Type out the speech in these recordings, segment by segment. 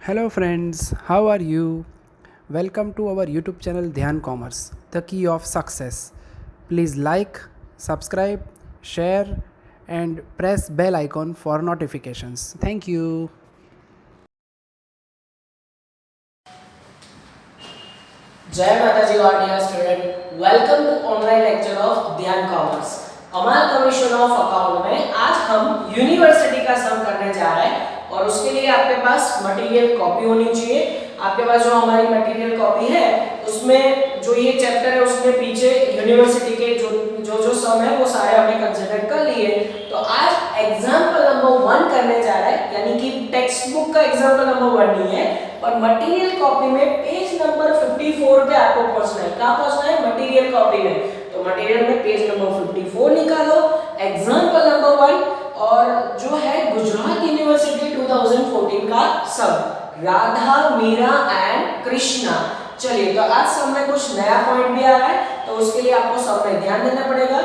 Hello friends, how are you? Welcome to our YouTube channel Dhyan Commerce, the key of success. Please like, subscribe, share and press bell icon for notifications. Thank you. जय माता जी और dear student, welcome to online lecture of Dhyan commerce. Amalgamation of account में आज हम university का सम करने जा रहे हैं और उसके लिए आपके पास मटेरियल कॉपी होनी चाहिए। आपके पास जो हमारी मटेरियल कॉपी है उसमें जो ये चैप्टर है उसमें पीछे यूनिवर्सिटी के जो सम है वो सारे हमने कंसीडर कर लिए। तो आज एग्जांपल नंबर 1 करने जा रहे हैं, यानी कि टेक्स्ट बुक का एग्जांपल नंबर 1 नहीं है और मटेरियल कॉपी में पेज नंबर 54 पे आपको पहुंचना है। कहां पहुंचना है? मटेरियल कॉपी में। तो मटेरियल में पेज नंबर 54 निकालो, एग्जांपल नंबर 1 और जो है गुजरात यूनिवर्सिटी 2014 का सम राधा मीरा एंड कृष्णा। चलिए, तो आज सब में कुछ नया पॉइंट भी आ रहा है तो उसके लिए आपको सब में ध्यान देना पड़ेगा।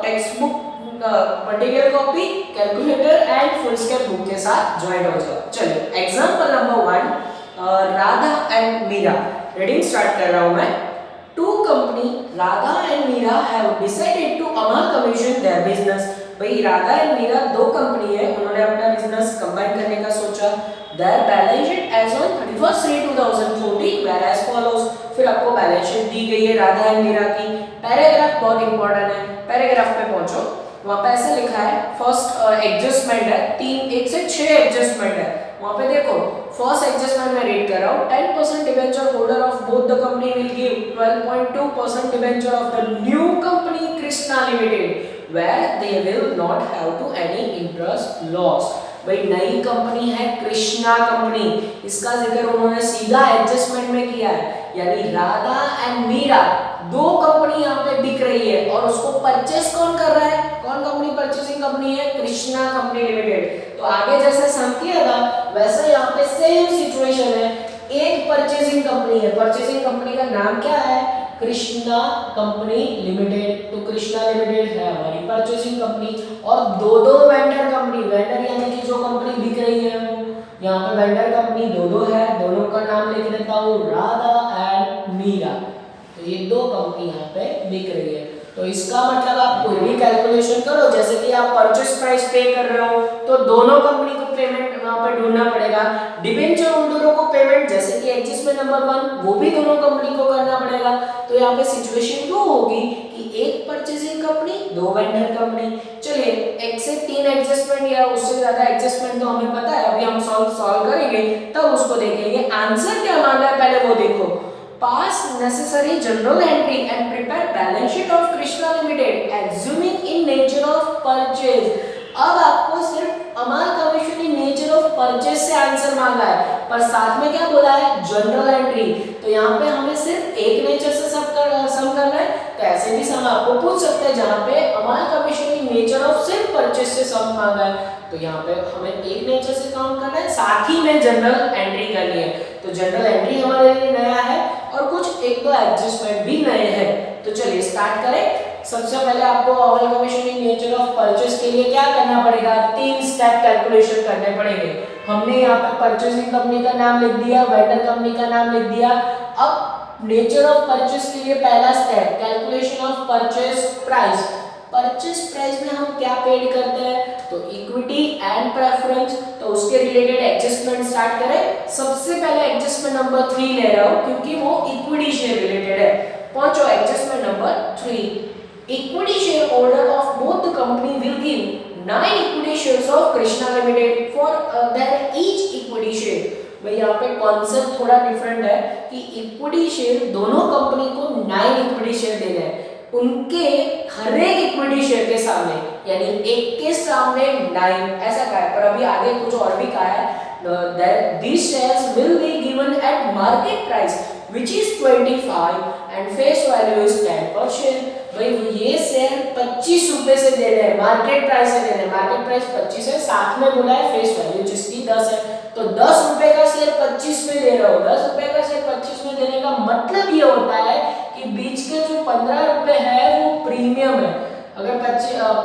Text book, material copy, calculator and full scale book के साथ ज्वाइन हो जाओ। चलिए, example number 1 Radha and Meera. Reading start कर रहा हूं मैं। Two company Radha and Meera have decided to amalgamation their business. भाई राधा एंड मीरा दो कंपनी है, उन्होंने अपना बिजनेस कंबाइन करने का सोचा। Their balance sheet as on 31 3 2014 were as follows. फिर आपको बैलेंस शीट दी गई है राधा एंड मीरा की। पैराग्राफ बहुत इंपॉर्टेंट है, पैराग्राफ पे पहुंचो। वहां पे ऐसे लिखा है, फर्स्ट एडजस्टमेंट है, 1 से 6 एडजस्टमेंट है। वहां पे देखो, फर्स्ट एडजस्टमेंट में रीड कर रहा हूं, 10% debenture holder of both the company will give 12.2% debenture of the new company Krishna limited where they will not have to any interest loss। भाई नई कंपनी है कृष्णा कंपनी, इसका जिक्र उन्होंने सीधा एडजस्टमेंट में किया है, यानी राधा एंड मीरा दो कंपनी यहाँ पे बिक रही है और उसको परचेस कौन कर रहा है? कौन कंपनी परचेसिंग कंपनी है? Krishna company limited. तो आगे जैसे सम किया था वैसे यहाँ पे सेम सिचुएशन है। एक परचेसिंग कंपनी है, परचेसिंग कंपनी का नाम क्या है? Krishna company limited. तो कृष्णा लिमिटेड है हमारी परचेसिंग कंपनी और दो वेंडर कंपनी, वेंडर यानी कि जो कंपनी बिक रही है यहाँ पे वेंडर कंपनी दो है, दोनों का नाम लिख देता हूँ राधा एंड मीरा। तो ये दो कंपनी यहाँ पे बिक रही है। तो इसका मतलब आप कोई भी कैलकुलेशन करो, जैसे कि आप परचेस प्राइस पे कर रहे हो तो दोनों कंपनी को पेमेंट वहां पे ढूंढना पड़ेगा। डिबेंचर होल्डरों को पेमेंट जैसे कि एडजस्टमेंट नंबर 1 वो भी दोनों कंपनी को करना पड़ेगा। तो यहाँ पे सिचुएशन वो होगी कि एक परचेसिंग कंपनी दो वेंडर कंपनी। चलिए, 1 से 3 एडजस्टमेंट या उससे ज्यादा एडजस्टमेंट तो हमें पता है, अभी हम सॉल्व करेंगे तब उसको देखेंगे। आंसर क्या मांगा है पहले वो देखो। Pass necessary journal entry and prepare balance sheet of Krishna Limited assuming in nature of purchase। अब आपको सिर्फ अमाल commission in nature of purchase से आंसर मांगा है, पर साथ में क्या बोला है? General entry. तो यहाँ पे हमें सिर्फ एक नेचर से सम करना है। तो ऐसे भी सम आपको पूछ सकते हैं जहाँ पे अमाल कमीशन इन नेचर ऑफ सिर्फ परचेज से सम मांगा है। तो यहाँ पे हमें एक नेचर से काउंट करना है, साथ ही में जनरल एंट्री करनी है। तो जनरल एंट्री हमारे लिए नया है और कुछ एक दो एडजस्टमेंट भी नए हैं। तो चलिए स्टार्ट करें। सबसे पहले आपको अमल commission in nature of purchase के लिए क्या करना पड़ेगा? 3 स्टेप कैलकुलेशन करने पड़ेंगे। हमने यहाँ पे परचेसिंग कंपनी का नाम लिख दिया, वेंडर कंपनी का नाम लिख दिया। अब नेचर ऑफ परचेज के लिए पहला step calculation of purchase price. Purchase price में हम क्या पेड करते हैं? तो इक्विटी एंड प्रेफरेंस। तो उसके रिलेटेड एडजस्टमेंट स्टार्ट करें। सबसे पहले एडजस्टमेंट नंबर 3 ले रहा हूं क्योंकि वो इक्विटी शेयर रिलेटेड है। पहुंचो adjustment number 3। Equity shareholder of both the company will give 9 equity shares of Krishna Limited for their each equity share। भाई यहाँ पे कॉन्सेप्ट थोड़ा डिफरेंट है कि इक्विटी शेयर दोनों कंपनी को 9 इक्विटी शेयर देना है, उनके हर एक इक्विटी शेयर के सामने, यानी एक के सामने 9 ऐसा कहा है। पर अभी आगे कुछ और भी कहा है, these shares will be given at market price which is 25 and face value is 10 per share। भाई ये शेयर 25 रुपए से दे रहे हैं, मार्केट प्राइस से दे रहे हैं। मार्केट प्राइस 25 है, साथ में बोला है फेस वैल्यू जिसकी 10 है। तो 10 रुपए का शेयर 25 में दे रहा हूं। 10 रुपए का शेयर 25 में देने का मतलब ये होता है कि बीच के जो 15 रुपए है वो प्रीमियम है। अगर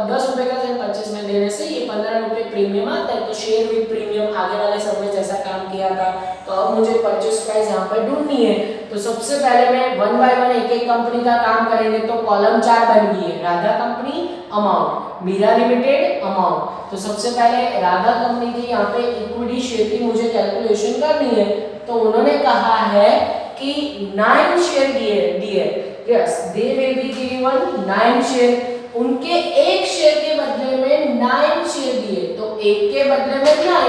10 रुपए का शेयर 25 में देने से ये 15 रुपए प्रीमियम आता है, तो शेयर विद प्रीमियम आगे वाले सब में जैसा काम किया था। तो अब मुझे परचेस प्राइस यहाँ पर ढूंढनी है। तो सबसे पहले मैं वन बाय वन एक एक कंपनी का काम करेंगे। तो कॉलम 4 बन गई है, Radha company amount, Meera limited amount. तो सबसे पहले राधा कंपनी की यहाँ पे इक्विटी शेयर की मुझे कैलकुलेशन करनी है। तो उन्होंने कहा है कि 9 शेयर दिए, yes they will be given 9 share. उनके एक शेयर के बदले में 9 शेयर दिए, तो एक के बदले में 9,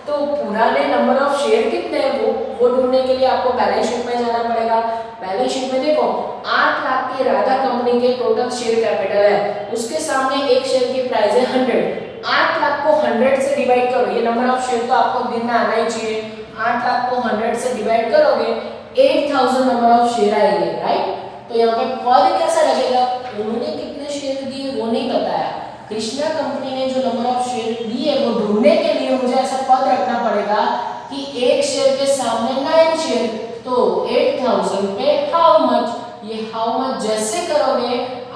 तो पुराने नंबर ऑफ शेयर कितने हैं वो ढूंढने के लिए आपको बैलेंस शीट में जाना पड़ेगा। बैलेंस शीट में देखो 8 लाख की राधा कंपनी के टोटल शेयर कैपिटल है, उसके सामने एक शेयर की प्राइस है 100। 8 लाख को 100 से डिवाइड करो, ये नंबर ऑफ शेयर तो आपको दिन में आना ही चाहिए। 8 लाख को 100 से डिवाइड करोगे 8000 नंबर ऑफ शेयर आएंगे, राइट। तो यहाँ पे पद कैसा लगेगा, उन्होंने कितने शेयर दिए वो नहीं बताया, कृष्णा कंपनी ने जो नंबर ऑफ शेयर दिए वो ढूंढने के लिए मुझे ऐसा पद रखना पड़ेगा कि एक शेयर के सामने 9 शेयर, तो 8000 पे हाउ मच, ये हाउ मच जैसे करोगे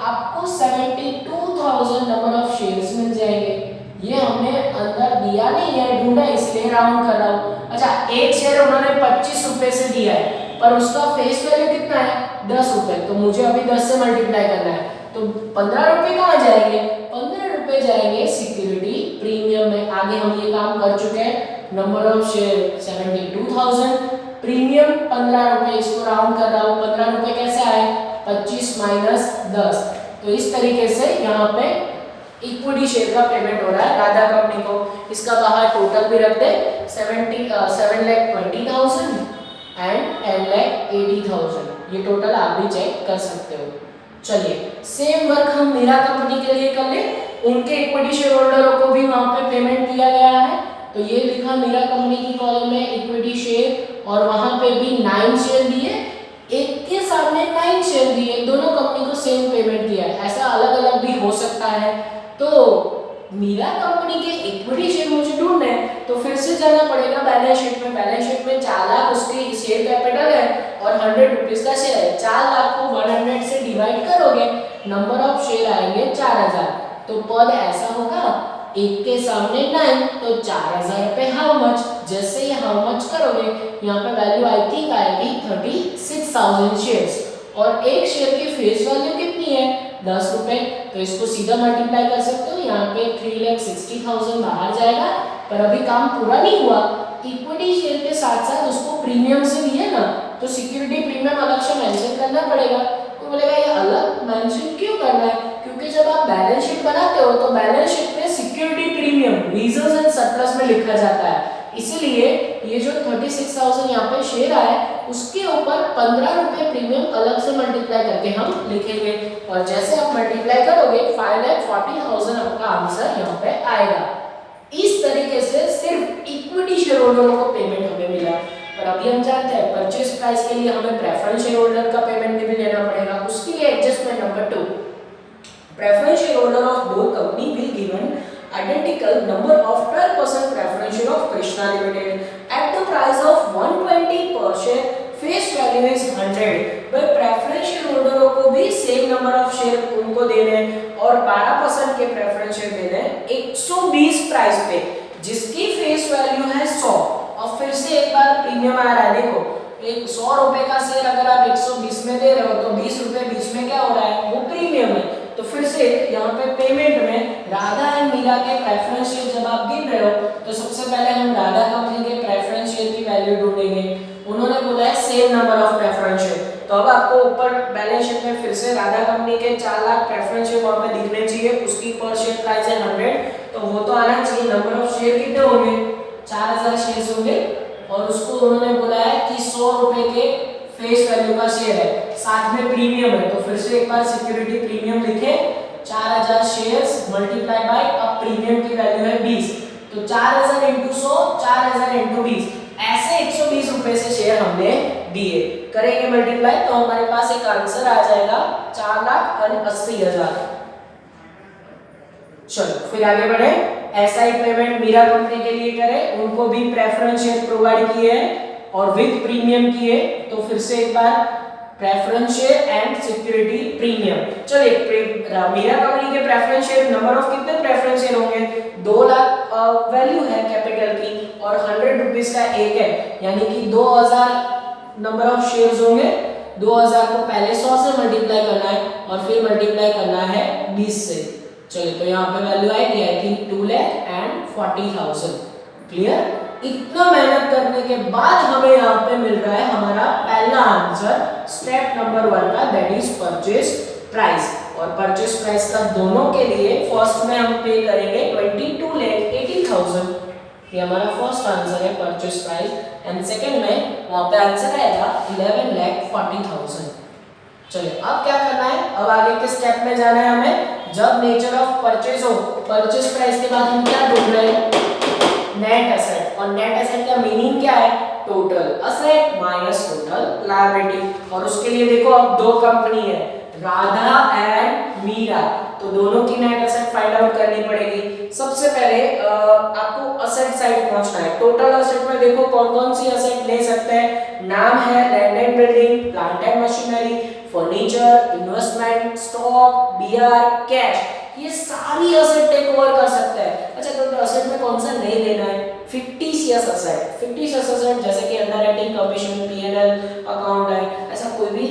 आपको 72000 नंबर ऑफ शेयर्स मिल जाएंगे। ये हमने अंदर दिया नहीं है, ढूंढा इसलिए राउंड कर रहा हूँ। अच्छा, एक शेयर उन्होंने 25 रुपए से दिया है, पर उसका फेस वैल्यू कितना है 10 रुपए, तो मुझे अभी 10 से मल्टीप्लाई करना है। तो 15 रुपए कहाँ जाएंगे, 15 रुपए जाएंगे सिक्योरिटी प्रीमियम में। आगे हम ये काम कर चुके हैं। नंबर ऑफ शेयर 72000, प्रीमियम 15 रुपए, इसको राउंड कर रहा हूँ। 15 रुपए कैसे आए, 25 माइनस 10। तो इस तरीके से यहाँ पे इक्विटी शेयर का पेमेंट हो रहा है राधा कंपनी को। इसका बाहर टोटल भी रख दे, 7,20,000 एंड 10,80,000, ये टोटल आप भी चेक कर सकते हो। चलिए सेम वर्क हम मीरा कंपनी के लिए कर ले। उनके इक्विटी शेयर होल्डरों को भी वहां पे पेमेंट किया गया है। तो ये लिखा मीरा कंपनी की कॉलम में इक्विटी शेयर, और वहां पे भी 9 शेयर दिए, एक के सामने 9 शेयर दिए, दोनों कंपनी को सेम पेमेंट किया है। ऐसा अलग अलग भी हो सकता है। तो मीरा कंपनी के इक्विटी शेयर मुझे ढूंढना है, तो फिर से जाना पड़ेगा बैलेंस शीट में। बैलेंस शीट में 4 लाख उसकी शेयर कैपिटल है और 100 रुपीज का शेयर है। 4 लाख को 100 से डिवाइड करोगे, नंबर ऑफ शेयर आएंगे 4000। तो पद ऐसा होगा, एक के सामने 9, तो 4000 पे हाउ मच, जैसे ही हाउ मच करोगे यहाँ पे वैल्यू आई थिंक आएगी 36,000 शेयर्स, और एक शेयर की फेस वैल्यू कितनी है 10 रुपए। तो इसको सीधा मल्टीप्लाई कर सकते हो, यहाँ पे 3,60,000 बाहर जाएगा। पर अभी काम पूरा नहीं हुआ, इक्विटी शेयर के साथ साथ उसको प्रीमियम से भी है ना, तो सिक्योरिटी प्रीमियम अलग से मेंशन करना पड़ेगा। तो बोलेगा ये अलग मेंशन क्यों करना है, क्योंकि जब आप बैलेंस शीट बनाते हो तो बैलेंस शीट में security premium reserves and surplus में लिखा जाता है। इसीलिए ये जो 36,000 यहाँ पे शेयर आए उसके ऊपर 15 रुपए प्रीमियम अलग से मल्टीप्लाई करके हम लिखेंगे, और जैसे आप मल्टीप्लाई करोगे 5,40,000 आपका आंसर यहाँ पे आएगा। इस तरीके से सिर्फ इक्विटी शेयर होल्डरों को पेमेंट हमें मिला। पर अभी हम जानते हैं परचेस प्राइस के लिए हमें प्रेफरेंस शेयर होल्डर का पेमेंट भी लेना पड़ेगा। उसके लिए adjustment number 2, preference share holder of both company will given identical number of 12% preference share of Krishna Limited at the price of 120 per share, face value is 100। भाई preference share होल्डरों को भी same number of share उनको देने हैं और 12% के preference share देने हैं 120 प्राइस पे, जिसकी फेस वैल्यू है 100। और फिर से एक बार प्रीमियम आ रहा है, देखो एक 100 रुपए का शेयर अगर आप 120 में दे रहे हो तो 20 रुपए बीच में क्या हो रहा है, वो प्रीमियम है। तो फिर से यहाँ पे पेमेंट में राधा एंड मीरा के प्रेफरेंस शेयर जब आप गिन रहे हो तो सबसे पहले हम राधा कंपनी के प्रेफरेंस शेयर की वैल्यू ढूंढेंगे। उन्होंने बोला है same number of preference share, तो अब आपको ऊपर बैलेंस शीट में फिर से राधा कंपनी के 4 लाख प्रेफरेंस शेयर वहां पे दिखने चाहिए, उसकी पर शेयर प्राइस है 100, तो वो तो आना चाहिए। नंबर ऑफ शेयर कितने होंगे, 4000 शेयर होंगे, और उसको उन्होंने बोला है कि 100 रुपए के फेस वैल्यू का शेयर है, साथ में प्रीमियम है। तो फिर से एक बार सिक्योरिटी प्रीमियम लिखे, 4000 शेयर्स मल्टीप्लाई बाय अब प्रीमियम की वैल्यू है 20, तो 4000 × 100, 4000 × 20, ऐसे 120 रुपए से शेयर हमने दिए। करेंगे मल्टीप्लाई तो हमारे पास एक आंसर आ जाएगा 4,80,000। चलो फिर आगे बढ़े। एसआई पेमेंट मीरा कंपनी के लिए करें, उनको भी प्रेफरेंस शेयर प्रोवाइड किए हैं और विद प्रीमियम किए। तो फिर से एक बार preference share and security premium. चलिए मीरा कंपनी के प्रेफरेंस शेयर नंबर ऑफ कितने प्रेफरेंस शेयर होंगे, 2 लाख वैल्यू है कैपिटल की और 100 रुपीस का एक है, यानी कि 2000 नंबर ऑफ शेयर्स होंगे। 2000 को पहले 100 से मल्टीप्लाई करना है और फिर मल्टीप्लाई करना है 20 से। चलिए तो यहाँ पे वैल्यू आएगी आई थिंक 2,40,000। क्लियर। इतना मेहनत करने के बाद हमें यहाँ पे मिल रहा है हमारा पहला आंसर स्टेप नंबर 1 का, दैट इज परचेज प्राइस। और परचेज प्राइस का दोनों के लिए फर्स्ट में हम पे करेंगे 22,80,000, ये हमारा फर्स्ट आंसर है परचेज प्राइस। एंड सेकंड में वहां पे आंसर आएगा 11,40,000। चलिए अब क्या करना है, अब आगे के स्टेप में जाना है हमें। जब नेचर ऑफ परचेज हो, परचेज प्राइस के बाद हम क्या ढूंढ रहे हैं, नेट एसेट। और नेट एसेट का मीनिंग क्या है, total asset minus total liability. और उसके लिए देखो अब दो कंपनी है, राधा एंड मीरा, तो दोनों की नेट एसेट फाइंड आउट करनी पड़ेगी। सबसे पहले आपको असेट साइड पहुंचना है। टोटल असेट में देखो कौन कौन सी असेट ले सकते हैं, नाम है land and building, plant and machinery, furniture, investment, stock, BR, cash, ये सारी असेट टेक ओवर कर सकते हैं। अच्छा तो असेट में कौन सा नहीं लेना है, फिक्टिशियस असेट। फिक्टिशियस असेट जैसे कि अंडरराइटिंग, कमीशन, पीएनएल अकाउंट है, ऐसा कोई भी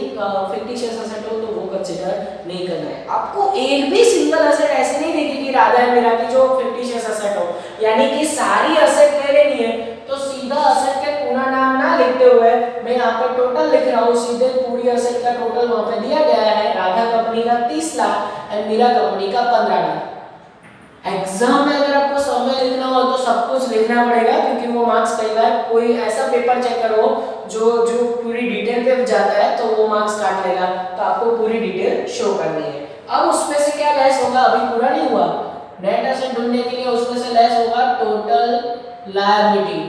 फिक्टिशियस असेट हो तो वो कंसीडर नहीं करना है। आपको एक भी सिंगल असेट ऐसे नहीं दिखेगी राधा एंड मीरा की जो फिक्टिशियस असेट हो, यानी कि सारी असेट ले लेनी है। तो सीधा असेट के पूरा नाम ना लिखते हुए मैं यहाँ पे टोटल लिख रहा हूँ, सीधे पूरी असेट का टोटल वहां पे दिया गया है। राधा कंपनी का 30 लाख एंड मीरा कंपनी का 15 लाख। एग्जाम में अगर आपको समय लिखना हो तो सब कुछ लिखना पड़ेगा, क्योंकि वो मार्क्स कई बार कोई ऐसा पेपर चेकर हो जो पूरी डिटेल पे जाता है तो वो मार्क्स काट लेगा, तो आपको पूरी डिटेल शो करनी है। अब उसमें से क्या लेस होगा, अभी पूरा नहीं हुआ, नेट एसेट ढूंढने के लिए उसमें से लेस होगा total liability,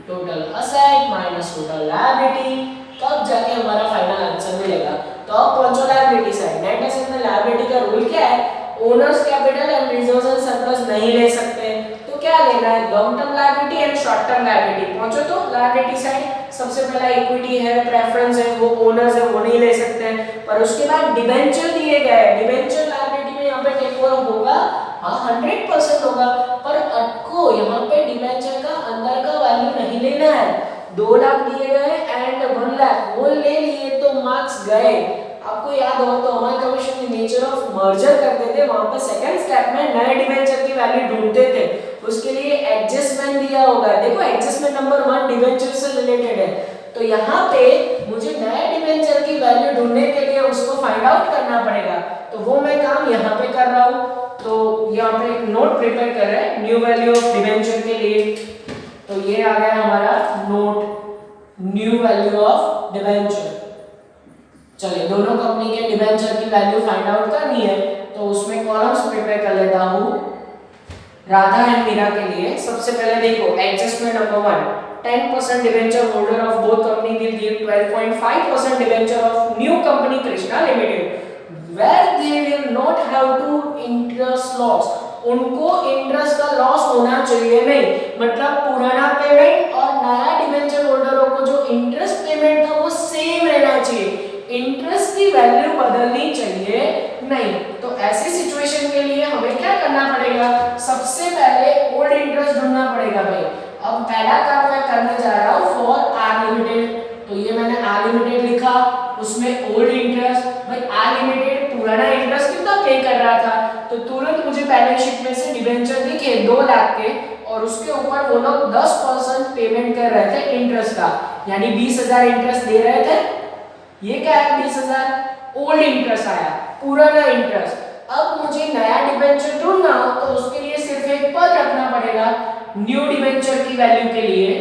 total asset minus total liability, तब जाके हमारा फाइनल आंसर मिलेगा। तो अब पहुंचो लायबिलिटी साइड। नेट एसेट में लायबिलिटी का रूल क्या है, owners capital and reserves and surplus नहीं ले सकते, तो क्या लेना है, long term liability and short term liability. पहुंचो तो लायबिलिटी साइड, सबसे पहला इक्विटी है, प्रेफरेंस है, वो ओनर्स है वो नहीं ले सकते हैं। पर उसके बाद डिबेंचर दिए गए हैं, डिबेंचर लायबिलिटी में यहाँ पे टेक ओवर होगा, हाँ 100% होगा, पर आपको यहाँ पे डिबेंचर का अंदर का वैल्यू नहीं लेना है। 2 लाख दिए गए एंड 1 लाख वो ले लिए तो मार्क्स गए। आपको याद हो तो हमारे कमीशन की नेचर ऑफ मर्जर करते थे, वहां पे सेकंड स्टेप में नए डिबेंचर की वैल्यू ढूंढते थे, उसके लिए एडजस्टमेंट दिया होगा। देखो एडजस्टमेंट नंबर 1 डिबेंचर से रिलेटेड है, तो यहाँ पे मुझे नए डिबेंचर की वैल्यू ढूंढने के लिए उसको फाइंड आउट करना पड़ेगा, तो वो मैं काम यहाँ पे कर रहा हूँ। तो यहाँ पे एक नोट प्रिपेयर कर रहे हैं न्यू वैल्यू ऑफ डिबेंचर के लिए, तो ये आ गया हमारा note new value of debenture. चलिए दोनों कंपनी के डिबेंचर की वैल्यू फाइंड आउट करनी है, तो उसमें कॉलम्स प्रिपेयर कर लेता हूँ राधा एंड मीरा के लिए। सबसे पहले देखो adjustment number 1, 10% debenture holder of both company will give 12.5% debenture of new company Krishna limited where they will not have to interest loss, उनको इंटरेस्ट का लॉस होना चाहिए नहीं, मतलब पुराना पेमेंट और नया डिबेंचर होल्डरों को जो इंटरेस्ट पेमेंट था वो सेम रहना चाहिए, इंटरेस्ट की वैल्यू बदलनी चाहिए नहीं। तो ऐसी सिचुएशन के लिए हमें क्या करना पड़ेगा, सबसे पहले ओल्ड इंटरेस्ट ढूंढना पड़ेगा भाई। अब पहला काम मैं करने जा रहा हूँ फॉर आर लिमिटेड, तो ये मैंने आर लिमिटेड लिखा, उसमें ओल्ड इंटरेस्ट, भाई आर लिमिटेड पुराना इंटरेस्ट कितना पे कर रहा था, तो तुरंत मुझे बैलेंस शीट में से डिबेंचर दिखे 2 लाख के, और उसके ऊपर वो लोग 10% पेमेंट कर रहे थे इंटरेस्ट का, यानी 20,000 इंटरेस्ट दे रहे थे। ये क्या है 20,000 ओल्ड इंटरेस्ट आया, पुराना इंटरेस्ट। अब मुझे नया डिबेंचर ढूंढना हो तो उसके लिए सिर्फ एक पद रखना पड़ेगा न्यू डिबेंचर की वैल्यू के लिए।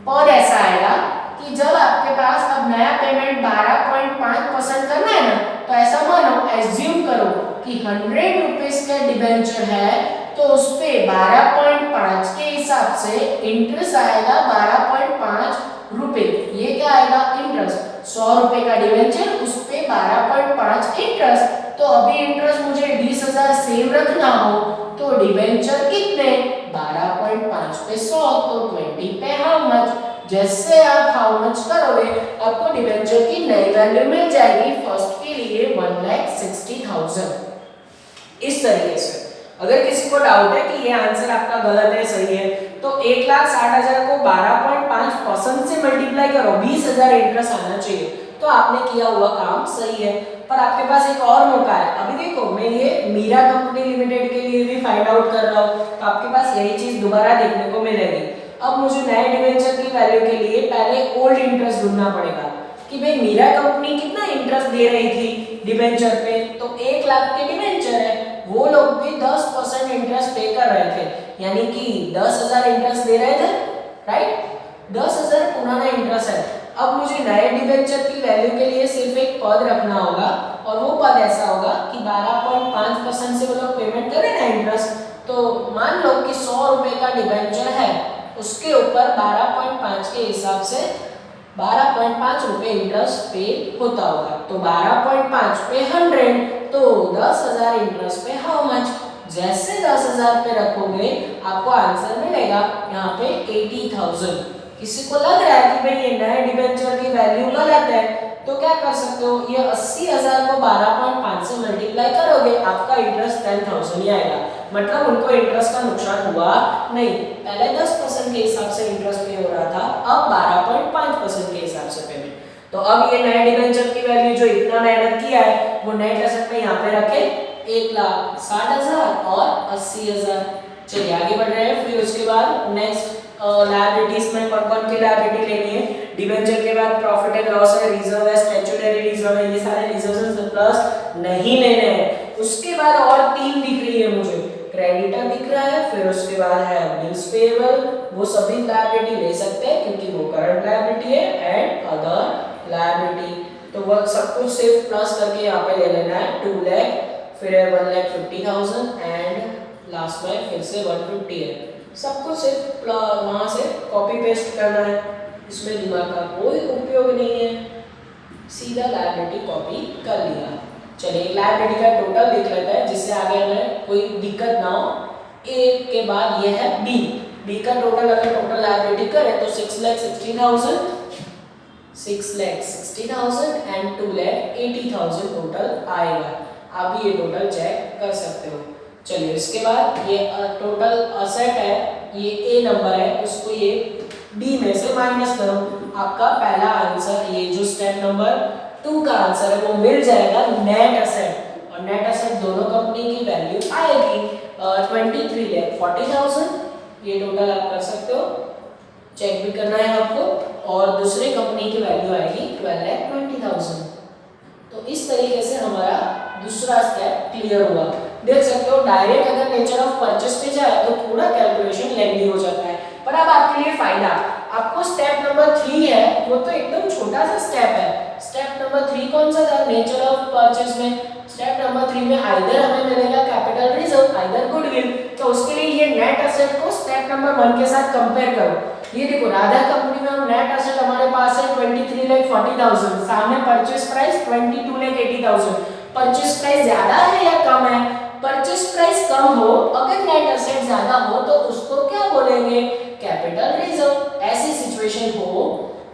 पद ऐसा आएगा कि जब आपके पास अब नया पेमेंट 12.5% करना है ना, तो ऐसा मानो एज्यूम करो कि 100 रुपीस का डिबेंचर है, तो उस पे 12.5 के हिसाब से इंटरेस्ट आएगा 12.5 रुपए। ये क्या आएगा इंटरेस्ट, 100 रुपए का डिबेंचर उस पे 12.5 इंटरेस्ट। तो अभी इंटरेस्ट मुझे 20,000 सेम रखना हो तो डिबेंचर कितने 12.5 पे 100, तो 20 पे हाउ मच जैसे आप हाउ मच करोगे आपको डिबेंचर की नई वैल्यू मिल जाएगी। फर्स्ट के लिए 1,60,000। इस तरीके से अगर किसी को डाउट है कि ये आंसर आपका गलत है सही है तो 1,60,000 को 12.5% से मल्टीप्लाई करो, 20,000 इंटरेस्ट आना चाहिए, तो आपने किया हुआ काम सही है। पर आपके पास एक और मौका है। अभी देखो मैं ये मीरा कंपनी लिमिटेड के लिए भी फाइंड आउट कर रहा हूँ, तो आपके पास यही चीज दोबारा देखने को मिलेगी। अब मुझे नए डिबेंचर की वैल्यू के लिए पहले ओल्ड इंटरेस्ट ढूंढना पड़ेगा कि भाई मीरा कंपनी कितना इंटरेस्ट दे रही थी डिबेंचर पे, तो 1 लाख के डिबेंचर है, वो लोग भी 10% इंटरेस्ट पे कर रहे थे, यानी कि 10,000 इंटरेस्ट दे रहे थे, राइट। 10,000 पुराना इंटरेस्ट है। अब मुझे नए डिबेंचर की वैल्यू के लिए सिर्फ एक पद रखना होगा और वो पद ऐसा होगा कि 12.5% से वो लोग पेमेंट करें ना इंटरेस्ट, तो मान लो कि 100 रुपए का डिबेंचर है, उसके ऊपर 12.5 के हिसाब से 12.5 रुपए इंटरेस्ट पे होता होगा, तो 12.5 पे 100, तो 10,000 इंटरेस्ट पे हाउ मच। जैसे 10,000 पे रखोगे आपको आंसर मिलेगा यहाँ पे 80,000। किसी को लग रहा है कि भाई ये नए डिबेंचर की वैल्यू गलत है, तो क्या कर सकते हो, ये 80,000 को 12.5 से मल्टीप्लाई करोगे, आपका इंटरेस्ट 10,000 ही आएगा। मतलब उनको इंटरेस्ट का नुकसान हुआ नहीं। पहले 10% के हिसाब से इंटरेस्ट पे हो रहा था, अब 12.5% के हिसाब से पेमेंट। तो अब ये नए डिबेंचर की वैल्यू जो इतना मेहनत किया है वो नेट एसेट में यहाँ पे रखे 1,60,000 और 80,000। चलिए आगे बढ़ रहे हैं। फिर उसके बाद नेक्स्ट लायबिलिटीज में कौन-कौन की लायबिलिटी लेनी है। डिबेंचर के बाद प्रॉफिट एंड लॉस है, रिजर्व है, स्टैट्यूटरी रिजर्व है, ये सारे रिजर्व्स प्लस नहीं लेने हैं। उसके बाद और 3 दिख रही है मुझे, क्रेडिटर दिख रहा है, फिर उसके बाद है बिल्स पेएबल, वो सभी लायबिलिटी ले सकते हैं क्योंकि वो करंट लायबिलिटी है, एंड अदर लायबिलिटी, तो वो सब कुछ सिर्फ प्लस करके यहाँ पे ले लेना है। 2 लाख, फिर है 1,50,000 एंड लास्ट में फिर से 150 है। सब कुछ सिर्फ वहां से कॉपी पेस्ट करना है, इसमें दिमाग का कोई उपयोग नहीं है, सीधा लायबिलिटी कॉपी कर लिया। चलिए लायबिलिटी का टोटल देख लेते हैं जिससे आगे हमें कोई दिक्कत ना हो। ए के बाद ये है बी, बी का टोटल अगर टोटल लायबिलिटी करें तो 6,60,000 एंड 2,80,000 टोटल आएगा। आप ये टोटल चेक कर सकते हो। चलिए इसके बाद ये टोटल असेट है, ये ए नंबर है, उसको ये बी में से माइनस करो। आपका पहला आंसर, ये जो स्टेप नंबर 2 का आंसर है वो मिल जाएगा नेट असेट, और नेट असेट दोनों कंपनी की वैल्यू आएगी 23,40,000। ये टोटल आप कर सकते हो, चेक भी करना है आपको। और दूसरे कंपनी की वैल्यू आएगी 12,20,000। तो इस तरीके से हमारा दूसरा स्टेप क्लियर हुआ। देख सकते हो डायरेक्ट अगर नेचर ऑफ परचेस पे जाए तो थोड़ा कैलकुलेशन लेंदी हो जाता है, पर अब आपके लिए फायदा, आपको स्टेप नंबर 3 है वो तो एकदम छोटा सा स्टेप है। स्टेप नंबर 3 कौन सा था नेचर ऑफ परचेस में? स्टेप नंबर 3 में आइदर हमें मिलेगा कैपिटल रिजर्व, आइदर गुडविल, तो उसके लिए ये नेट एसेट को स्टेप नंबर 1 के साथ कंपेयर करो। ये देखो राधा कंपनी में हम नेट एसेट हमारे पास है 23,40,000, सामने परचेस प्राइस 22,80,000। परचेस प्राइस ज्यादा है या कम है? परचेस प्राइस कम हो, अगर नेट एसेट ज्यादा हो तो उसको क्या बोलेंगे? Capital reserve. ऐसी सिचुएशन हो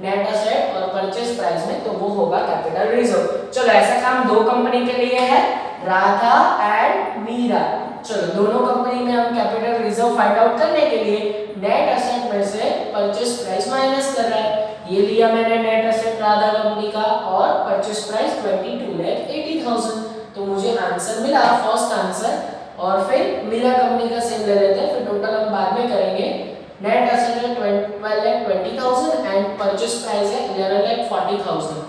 नेट एसेट और परचेस प्राइस में तो वो होगा कैपिटल रिजर्व। चलो ऐसा काम दो कंपनी के लिए है, राधा एंड मीरा। चलो दोनों कंपनी में हम कैपिटल रिजर्व फाइंड आउट करने के लिए नेट एसेट में से परचेस प्राइस माइनस कर रहा है। ये लिया मैंने नेट एसेट राधा कंपनी का और परचेस प्राइस 22,80,000, तो मुझे आंसर मिला फर्स्ट आंसर। और फिर मीरा कंपनी का सेम ले लेते हैं, फिर टोटल हम बाद में करेंगे। नेट एसेट है 12,20,000 एंड परचेस प्राइस है 11,40,000,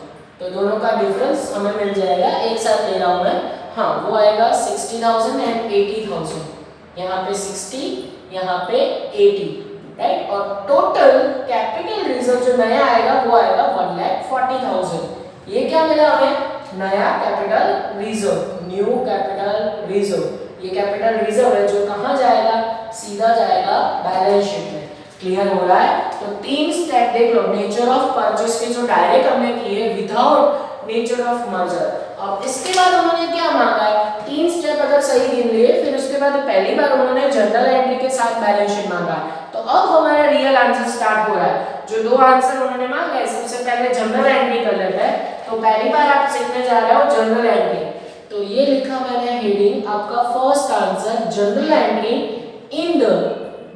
तो दोनों का डिफरेंस हमें मिल जाएगा। एक साथ ले रहा हूं मैं, हाँ वो आएगा 60,000 एंड 80,000, यहाँ पे 60 यहाँ पे 80, राइट। और टोटल कैपिटल रिजर्व जो नया आएगा वो आएगा 1,40,000। ये क्या मिला हमें? नया capital reserve, new capital reserve. ये कैपिटल रिजर्व है जो कहाँ जाएगा? सीधा जाएगा बैलेंस शीट में। क्लियर हो रहा है? तो 3 स्टेप देख लो नेचर ऑफ परचेस के जो डायरेक्ट हमने किए विदाउट नेचर ऑफ मर्जर। अब इसके बाद उन्होंने क्या मांगा है? 3 स्टेप अगर सही गिन लिए, फिर उसके बाद पहली बार उन्होंने जनरल एंट्री के साथ बैलेंस शीट मांगा है। तो अब हमारा रियल आंसर स्टार्ट हो रहा है। जो दो आंसर उन्होंने मांगा है, सबसे पहले जनरल एंट्री कर लेते हैं। तो पहली बार आप सीखने जा रहे हो जनरल एंट्री, तो ये लिखा मैंने हेडिंग, आपका first answer general entry in the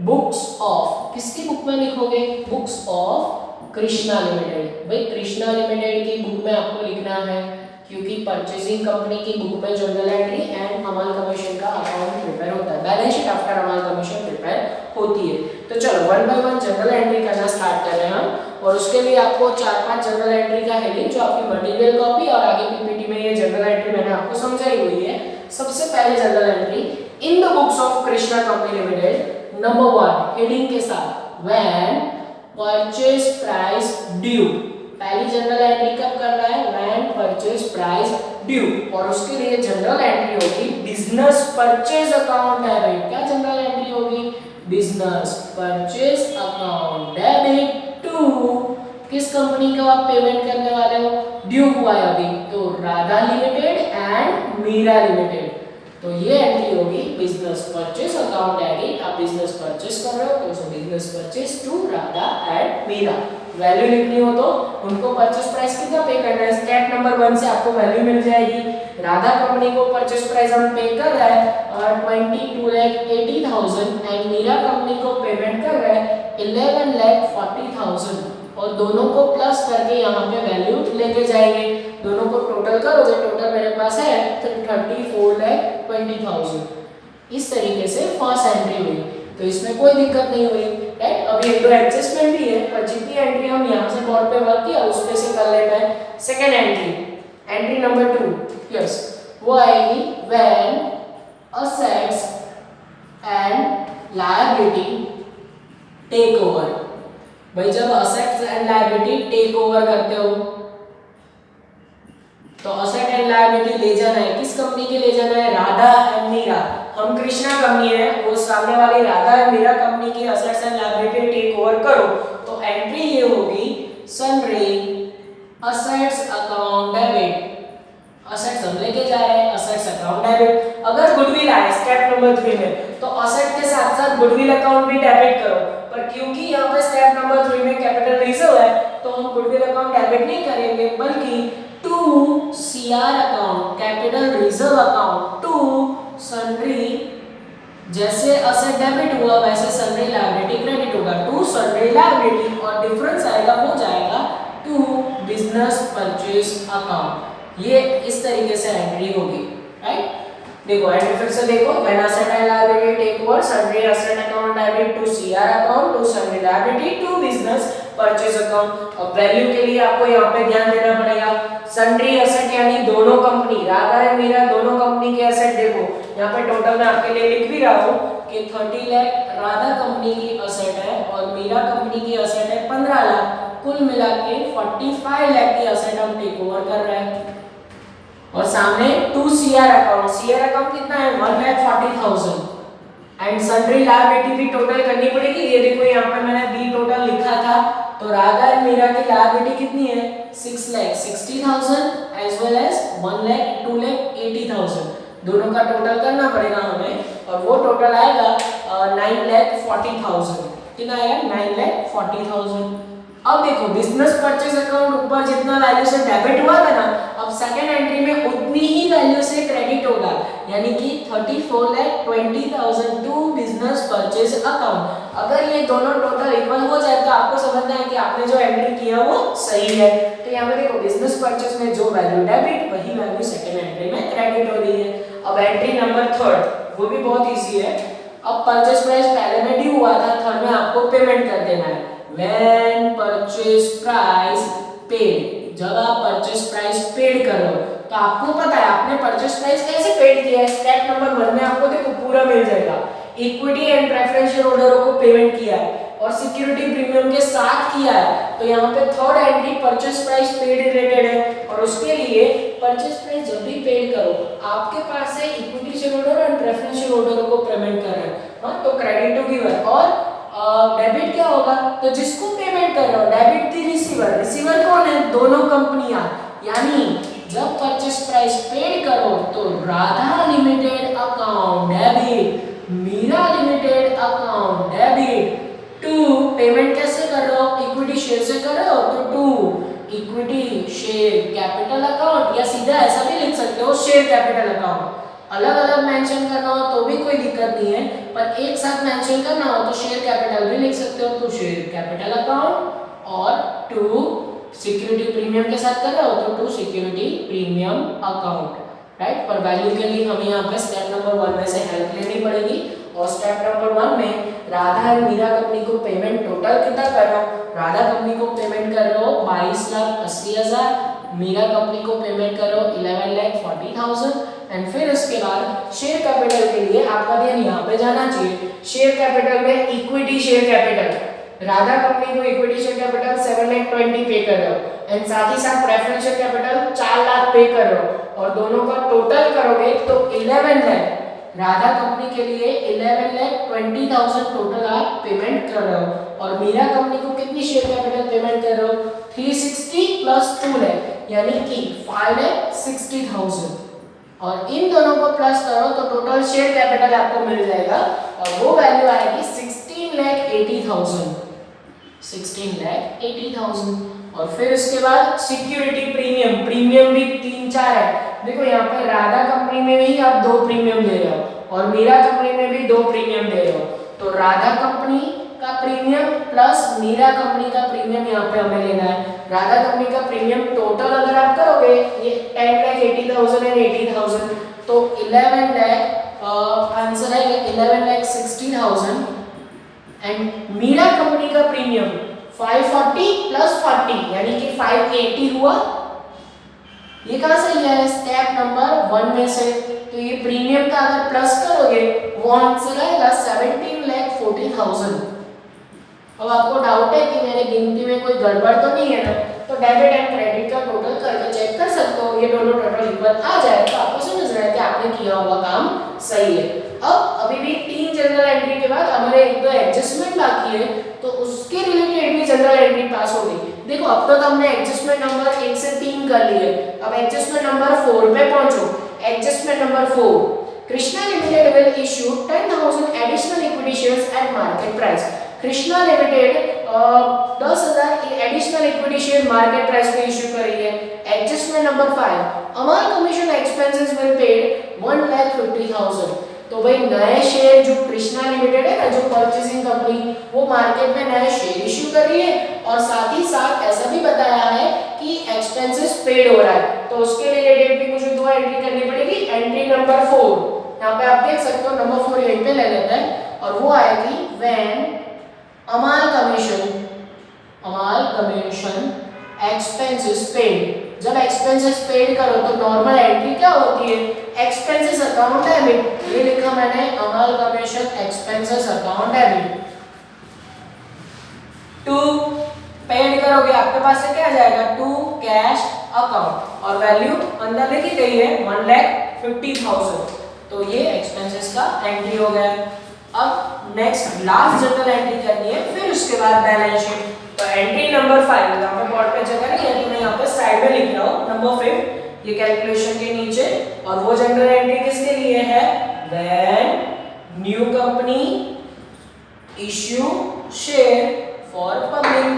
books of, किसकी बुक में लिखोगे? Books of Krishna limited. भाई कृष्णा लिमिटेड की बुक में आपको लिखना है, क्योंकि परचेजिंग कंपनी की बुक में जनरल एंट्री एंड अमाल कमीशन का अकाउंट प्रिपेयर होता है, बैलेंस शीट आफ्टर अमाल कमीशन प्रिपेयर होती है। तो चलो one by one general entry करना स्टार्ट कर रहे हैं हम, और उसके लिए आपको 4-5 जनरल एंट्री का हेडिंग जो आपकी मटेरियल कॉपी और आगे पीपीटी में ये जनरल एंट्री मैंने आपको समझाई हुई है। सबसे पहले general entry in the books of Krishna company limited, number 1 heading के साथ, व्हेन परचेज प्राइस ड्यू। पहली जनरल एंट्री कब कर रहा है? व्हेन परचेज प्राइस ड्यू, और उसके लिए जनरल एंट्री होगी बिजनेस परचेज अकाउंट डेबिट। क्या जनरल एंट्री होगी? Business purchase account debit to, किस कंपनी का आप पेमेंट करने वाले हो? ड्यू हुआ है अभी, तो Radha limited and Meera limited. तो ये एंट्री होगी बिजनेस परचेज अकाउंट डेबिट। आप बिजनेस परचेज कर रहे हो तो उसमें business purchase to Radha and Meera. Value लिखनी हो तो उनको परचेज प्राइस कितना पे करना है, स्टेप नंबर 1 से आपको वैल्यू मिल जाएगी। राधा कंपनी को परचेज प्राइस हम पे कर रहे हैं 22,80,000 एंड मीरा कंपनी को पेमेंट कर रहे हैं 11,40,000, और दोनों को प्लस करके यहाँ पे वैल्यू लेके जाएंगे। दोनों को टोटल करोगे, टोटल मेरे पास है 34,20,000। इस तरीके से फर्स्ट एंट्री हुई, तो इसमें कोई दिक्कत नहीं हुई, राइट। अभी एक दो एडजस्टमेंट भी है, पर जितनी एंट्री हम यहाँ से बोर्ड पे वर्क किया उस पे से कर लेते हैं। Second entry, entry number 2, yes, वो आएगी when assets and liability take over. भाई जब assets and liability take over करते हो, तो असेट एंड लायबिलिटी ले जाना है, किस कंपनी के ले जाना है? राधा एंड मीरा। हम कृष्णा कंपनी है, वो सामने वाली राधा एंड मीरा कंपनी की assets and liability take over करो, तो एंट्री ये होगी sundry assets account debit. Assets हम लेके जा रहे हैं, असेट्स अकाउंट डेबिट। अगर गुडविल आए स्टेप नंबर 3 में, तो असेट के साथ साथ गुडविल अकाउंट भी डेबिट करो, पर क्योंकि यहाँ पे स्टेप नंबर 3 में कैपिटल रिजर्व है, तो हम गुडविल अकाउंट डेबिट नहीं करेंगे, बल्कि to CR account, capital reserve account to sundry. जैसे असेट डेबिट हुआ वैसे सन्ड्री लायबिलिटी क्रेडिट होगा, टू सन्ड्री लायबिलिटी, और डिफरेंस आएगा हो जाएगा टू बिजनेस परचेज अकाउंट। ये इस तरीके से एंट्री होगी, राइट। देखो एंट्री फिर से देखो, when asset and liability take over sundry asset account debit to CR account to sundry liability to business purchase account. अब वैल्यू के लिए आपको यहाँ पे ध्यान देना पड़ेगा, सन्ड्री असेट यानी दोनों कंपनी, राधा एंड मीरा दोनों कंपनी के एसेट। देखो यहाँ पे टोटल मैं आपके लिए लिख भी रहा हूँ कि 30 लाख राधा कंपनी की असेट है और मीरा कंपनी की असेट है 15 लाख, कुल मिला के 45 लाख की असेट हम टेक ओवर कर रहे हैं। और सामने 2 सीआर अकाउंट, सीआर अकाउंट कितना है? 1,40,000, एंड सन्ड्री लायबिलिटी भी टोटल करनी पड़ेगी। ये देखो यहाँ पे मैंने बी टोटल लिखा था, तो राधा एंड मीरा की लायबिलिटी कितनी है? 6,60,000 एज वेल एज 1,02,80,000, दोनों का टोटल करना पड़ेगा हमें, और वो टोटल आएगा 9,40,000। कितना आएगा? 9,40,000। अब देखो बिजनेस परचेज अकाउंट ऊपर जितना वैल्यू से डेबिट हुआ था ना, अब सेकेंड एंट्री में उतनी ही वैल्यू से क्रेडिट होगा, यानी कि 34,20,000 टू बिजनेस परचेज अकाउंट। अगर ये दोनों टोटल इक्वल हो जाए तो आपको समझना है कि आपने जो एंट्री किया वो सही है। तो यहाँ पे देखो बिजनेस परचेज में जो वैल्यू डेबिट, वही वैल्यू सेकेंड एंट्री में क्रेडिट हो रही है। अब एंट्री नंबर 3, वो भी बहुत ईजी है। अब परचेज प्राइस पहले में ड्यू हुआ था, थर्ड में आपको पेमेंट कर देना है। When purchase price paid, जब आप परचेज प्राइस पेड कर रहे हो, तो आपको पता है आपने परचेज प्राइस कैसे पेड किया है। स्टेप नंबर 1 में आपको देखो पूरा मिल जाएगा, इक्विटी एंड प्रेफरेंशियल होल्डरों को पेमेंट किया है और सिक्योरिटी प्रीमियम के साथ किया है। तो यहाँ पे third entry purchase price paid related है, और उसके लिए परचेज प्राइस जब भी पेड करो, आपके पास है equity share holder and preferential होल्डरों को पेमेंट कर रहे हैं, हाँ, तो क्रेडिट टू गिवर। और डेबिट क्या होगा? तो जिसको पेमेंट कर रहे हो, डेबिट दी रिसीवर, रिसीवर कौन है? दोनों कंपनियां। यानी जब परचेज प्राइस पेड करो तो Radha limited account debit, Meera limited account debit to payment कैसे कर रहे हो? इक्विटी शेयर से कर रहे हो तो to equity share capital account, या सीधा ऐसा भी लिख सकते हो शेयर कैपिटल अकाउंट। अलग अलग मेंशन करना हो तो भी कोई दिक्कत नहीं है, पर एक साथ मेंशन करना हो तो शेयर कैपिटल भी लिख सकते हो, तो शेयर कैपिटल अकाउंट, और टू सिक्योरिटी प्रीमियम के साथ कर रहे हो तो to security premium account, right. पर वैल्यू के लिए हमें यहाँ पे स्टेप नंबर 1 में से हेल्प लेनी पड़ेगी, और स्टेप नंबर 1 में राधा एंड मीरा कंपनी को पेमेंट टोटल कितना कर रहे हो, राधा कंपनी को पेमेंट कर रहे हो 22,80,000, मीरा कंपनी को पेमेंट कर रहे हो 11,40,000, एंड फिर उसके बाद शेयर कैपिटल के लिए आपका ध्यान यहाँ पे जाना चाहिए। शेयर कैपिटल में equity share capital, Radha company को इक्विटी शेयर कैपिटल 7,20,000 पे कर रहे हो, एंड साथ ही साथ प्रेफरेंस कैपिटल 4 लाख पे कर रहे हो, और दोनों का टोटल करोगे तो 11 लाख, राधा कंपनी के लिए 11,20,000 टोटल आप पेमेंट कर रहे हो, और मीरा कंपनी को कितनी शेयर कैपिटल पेमेंट कर रहे हो 360 प्लस 2 लाख यानी कि 5,60,000, और इन दोनों को प्लस करो तो टोटल शेयर कैपिटल आपको मिल जाएगा, और वो वैल्यू आएगी 16,80,000, 16,80,000। और फिर उसके बाद सिक्योरिटी प्रीमियम, प्रीमियम भी 3-4 है। देखो यहाँ पे राधा कंपनी में भी आप 2 प्रीमियम दे रहे हो और मीरा कंपनी में भी 2 प्रीमियम दे रहे हो, तो राधा कंपनी का प्रीमियम प्लस मीरा कंपनी का प्रीमियम यहाँ पे हमें लेना है। राधा कंपनी का प्रीमियम टोटल अगर आप करोगे ये 10,80,000 एंड 80,000, तो 11 लाख आंसर है 11,60,000, एंड मीरा कंपनी का प्रीमियम 540 प्लस 40 यानी कि 580 हुआ। ये कहां से लिया है, स्टेप नंबर 1 में से, तो ये प्रीमियम का अगर प्लस करोगे वो आंसर आएगा 17,40,000। अब आपको डाउट है कि मेरे गिनती में कोई गड़बड़ तो नहीं है ना, तो डेबिट एंड क्रेडिट का टोटल करके चेक कर सकते हो, ये दोनों टोटल इक्वल आ जाए तो आपको समझ रहा है कि आपने किया हुआ काम सही है। अब अभी भी 3 जनरल एंट्री के बाद हमारे 1-2 एडजस्टमेंट बाकी है, तो उसके रिलेटेड भी जनरल एंट्री पास हो गई। देखो अब तक हमने एडजस्टमेंट नंबर 1 से 3 कर लिए, अब एडजस्टमेंट नंबर 4 पे पहुंचो। Adjustment number 4, Krishna limited will issue 10,000 additional equity shares at market price. Krishna limited 10,000 additional equity share market price पे इशू कर रही है। Adjustment number 5, Amal commission expenses will paid 1,50,000। तो भाई नए शेयर जो कृष्णा लिमिटेड है ना, जो परचेसिंग कंपनी, वो मार्केट में नए शेयर इशू कर रही है, और साथ ही साथ ऐसा भी बताया है कि एक्सपेंसेस पेड हो रहा है, तो उसके रिलेटेड भी मुझे 2 एंट्री करनी पड़ेगी। एंट्री नंबर 4 यहाँ पे आप देख सकते हो, नंबर 4 यहीं पे ले लेते हैं, और वो आएगी व्हेन अमाल कमीशन एक्सपेंसेस पेड। जब एक्सपेंसेस पेड करो तो नॉर्मल एंट्री क्या होती है, एक्सपेंसेस अकाउंट डेबिट, ये लिखा मैंने अमाल commission expenses account debit. 2 paid करोगे आपके पास से क्या आ जाएगा, 2 कैश अकाउंट, और वैल्यू अंदर लिखी गई है 1,50,000, तो ये एक्सपेंसेस का एंट्री हो गया। अब नेक्स्ट लास्ट जनरल एंट्री करनी है, फिर उसके बाद बैलेंस शीट। तो एंट्री नंबर 5 यहाँ पे बोर्ड पे जगह नहीं है तो मैं यहाँ पे साइड में लिख रहा हूँ, नंबर 5 ये कैलकुलेशन के नीचे, और वो जनरल एंट्री किसके लिए है, when new company issue share for public.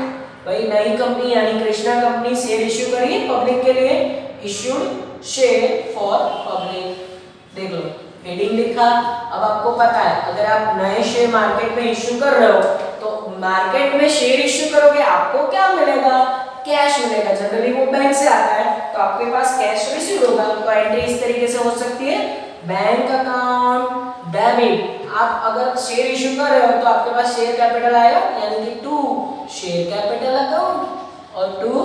भाई नई कंपनी यानी कृष्णा कंपनी शेयर इश्यू करी है पब्लिक के लिए, इश्यूड शेयर फॉर पब्लिक। देख लो हेडिंग लिखा। अब आपको पता है अगर आप नए शेयर मार्केट में इश्यू कर रहे हो तो मार्केट में शेयर इश्यू करोगे आपको क्या मिलेगा, कैश मिलेगा। जनरली वो बैंक से आता है तो आपके पास कैश रिसीव होगा। तो एंट्री इस तरीके से हो सकती है, बैंक अकाउंट डेबिट। आप अगर शेयर इश्यू कर रहे हो तो आपके पास शेयर कैपिटल आएगा यानी कि 2 शेयर कैपिटल अकाउंट और 2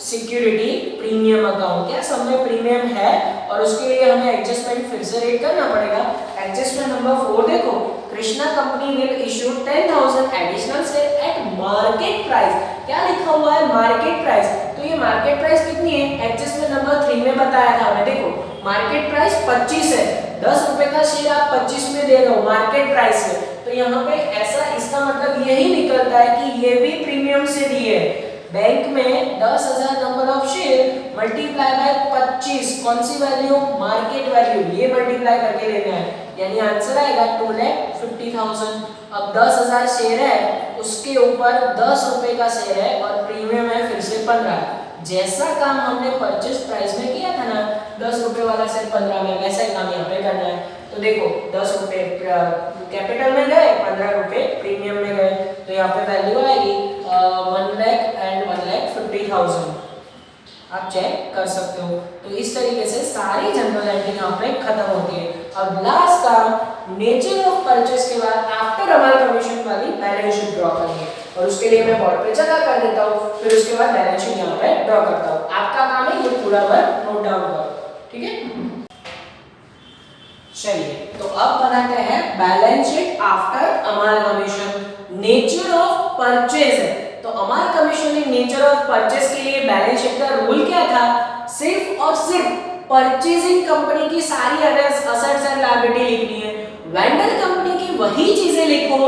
सिक्योरिटी प्रीमियम अकाउंट। क्या सब में प्रीमियम है और उसके लिए हमें एडजस्टमेंट फिर से रेट करना पड़ेगा। एडजस्टमेंट नंबर 4 देखो, Krishna company will issue 10,000 additional share eight market price. क्या लिखा हुआ है, मार्केट प्राइस। तो ये मार्केट प्राइस कितनी है, एडजस्टमेंट नंबर 3 में बताया था हमें। देखो मार्केट प्राइस 25 है, 10 रुपए का शेयर आप 25 में दे रहे हो मार्केट प्राइस में। तो यहाँ पे ऐसा इसका मतलब यही निकलता है कि ये भी प्रीमियम से दिए है। बैंक में 10,000 number of share multiply by 25, कौन सी वैल्यू, मार्केट वैल्यू, ये मल्टीप्लाई करके लेना है, यानी आंसर आएगा 2,50,000। अब 10,000 शेयर है, उसके ऊपर 10 रुपए का शेयर है और प्रीमियम है फिर से 15। जैसा काम हमने परचेज प्राइस में किया था ना 10 रुपए वाला शेयर 15 में, वैसा ही काम यहाँ पे करना है। तो देखो 10 रुपए कैपिटल में गए, 15 रुपए प्रीमियम में गए, तो यहाँ पे वैल्यू आएगी 1 लाख एंड 1,50,000। आप चेक कर सकते हो। तो इस तरीके से सारी जनरल एंट्री यहाँ पे खत्म होती है। अब लास्ट काम नेचर ऑफ परचेस के बाद आफ्टर अमाल कमीशन वाली बैलेंस शीट ड्रॉ करेंगे, और उसके लिए मैं बोर्ड पे जगह कर देता हूँ, फिर उसके बाद बैलेंस शीट यहाँ पे ड्रॉ करता हूँ। आपका काम है ये पूरा वर्क नोट डाउन करो, ठीक है। चलिए तो अब बनाते हैं बैलेंस शीट आफ्टर अमाल कमीशन। नेचर ऑफ परचेज है, तो अमाल कमीशन ने नेचर ऑफ परचेज के लिए बैलेंस शीट का रूल क्या था, सिर्फ और सिर्फ परचेजिंग कंपनी की सारी असेट्स एंड लायबिलिटी लिखनी है, वेंडर कंपनी की वही चीजें लिखो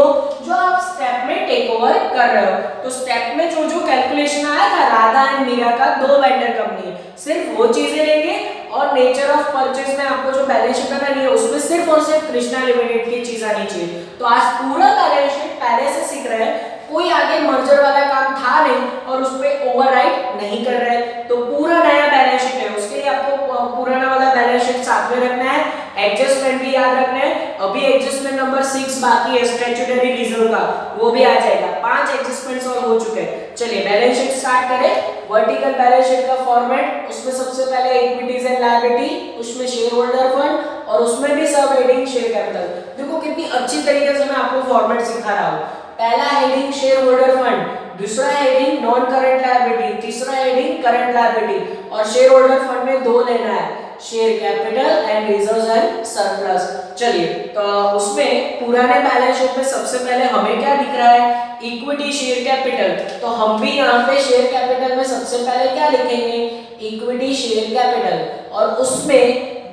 जो आप स्टेप में टेक ओवर कर रहे हो। तो स्टेप में जो जो कैलकुलेशन आया था राधा एंड मीरा का, 2 वेंडर कंपनी है, सिर्फ वो चीजें लेंगे, और नेचर ऑफ परचेज में आपको जो बैलेंस शीट बनानी है उसमें सिर्फ और सिर्फ कृष्णा लिमिटेड की चीज आनी चाहिए। तो आज पूरा बैलेंस शीट पहले से सीख रहे हैं, कोई आगे मर्जर वाला काम था नहीं और उस पे ओवरराइट नहीं कर रहे, तो पूरा नया बैलेंस शीट है। उसके लिए आपको पुराना वाला बैलेंस शीट साथ में रखना है, एडजस्टमेंट भी याद रखना है। अभी एडजस्टमेंट नंबर 6 बाकी है स्टैट्यूटरी रिजर्व का, वो भी आ जाएगा। 5 एडजस्टमेंट्स और हो चुके हैं। चलिए बैलेंस शीट स्टार्ट करें। वर्टिकल बैलेंस शीट का फॉर्मेट, उसमें सबसे पहले इक्विटीज एंड लायबिलिटी, उसमें शेयर होल्डर फंड और उसमें भी सब हेडिंग शेयर कैपिटल। देखो कितनी अच्छी तरीके से मैं आपको फॉर्मेट सिखा रहा हूँ। पहला हेडिंग शेयर होल्डर फंड, दूसरा हेडिंग नॉन करंट लायबिलिटी, तीसरा हेडिंग करंट लायबिलिटी, और शेयर होल्डर फंड में 2 लेना है, share capital and reserves and surplus. चलिए तो उसमें पुराने बैलेंस शीट में सबसे पहले हमें क्या दिख रहा है, इक्विटी शेयर कैपिटल। तो हम भी यहाँ पे शेयर कैपिटल में सबसे पहले क्या लिखेंगे, इक्विटी शेयर कैपिटल, और उसमें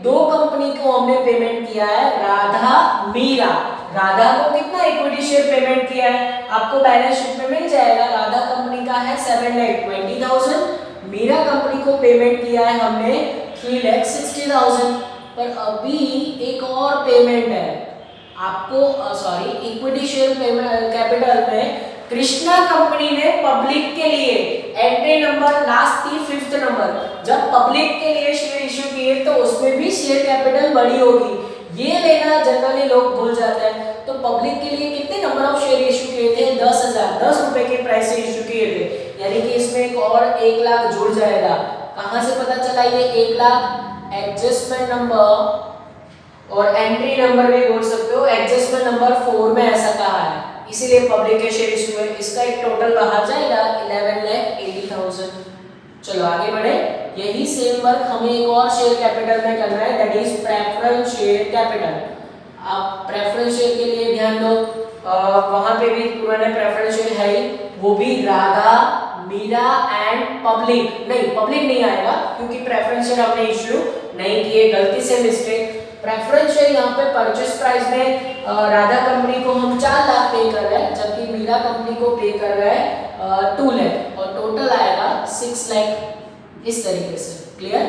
2 कंपनी को हमने पेमेंट किया है, राधा मीरा। राधा को कितना इक्विटी शेयर पेमेंट किया है आपको बैलेंस शीट में मिल जाएगा। राधा कंपनी का है 7,20,000, मीरा कंपनी को पेमेंट किया है हमने 3,60,000। पर अभी एक और पेमेंट है आपको, इक्विटी शेयर कैपिटल में कृष्णा कंपनी ने पब्लिक के लिए एंट्री नंबर लास्ट थी 5th नंबर, जब पब्लिक के लिए शेयर इश्यू किए तो उसमें भी शेयर कैपिटल बड़ी होगी, ये लेना जनरली लोग भूल जाते हैं। तो पब्लिक के लिए कितने नंबर ऑफ शेयर इश्यू किए थे, 10,000, 10 रुपए के प्राइस से इश्यू किए थे, यानी कि इसमें एक और 1 लाख जुड़ जाएगा। कहां से पता चला ये 1 लाख, एडजस्टमेंट नंबर और एंट्री नंबर भी बोल सकते हो, एडजस्टमेंट नंबर 4 में ऐसा कहा है, इसीलिए पब्लिक के शेयर इश्यू में इसका एक टोटल बाहर जाएगा 11,80,000। चलो आगे बढ़े। यही सेम वर्क हमें एक और शेयर कैपिटल में करना है, that is preference share capital. आप प्रेफरेंस शेयर के लिए ध्यान दो, वहां पे भी पुराने प्रेफरेंस शेयर है ही, वो भी राधा मीरा एंड पब्लिक नहीं आएगा क्योंकि प्रेफरेंस शेयर हमने इश्यू नहीं किए, गलती से मिस्टेक। प्रेफरेंस शेयर यहाँ पे परचेस प्राइस में राधा कंपनी को हम 4 लाख पे कर रहे हैं, जबकि मीरा कंपनी को पे कर रहे हैं 2 लाख, और टोटल आएगा 6 लाख। इस तरीके से क्लियर।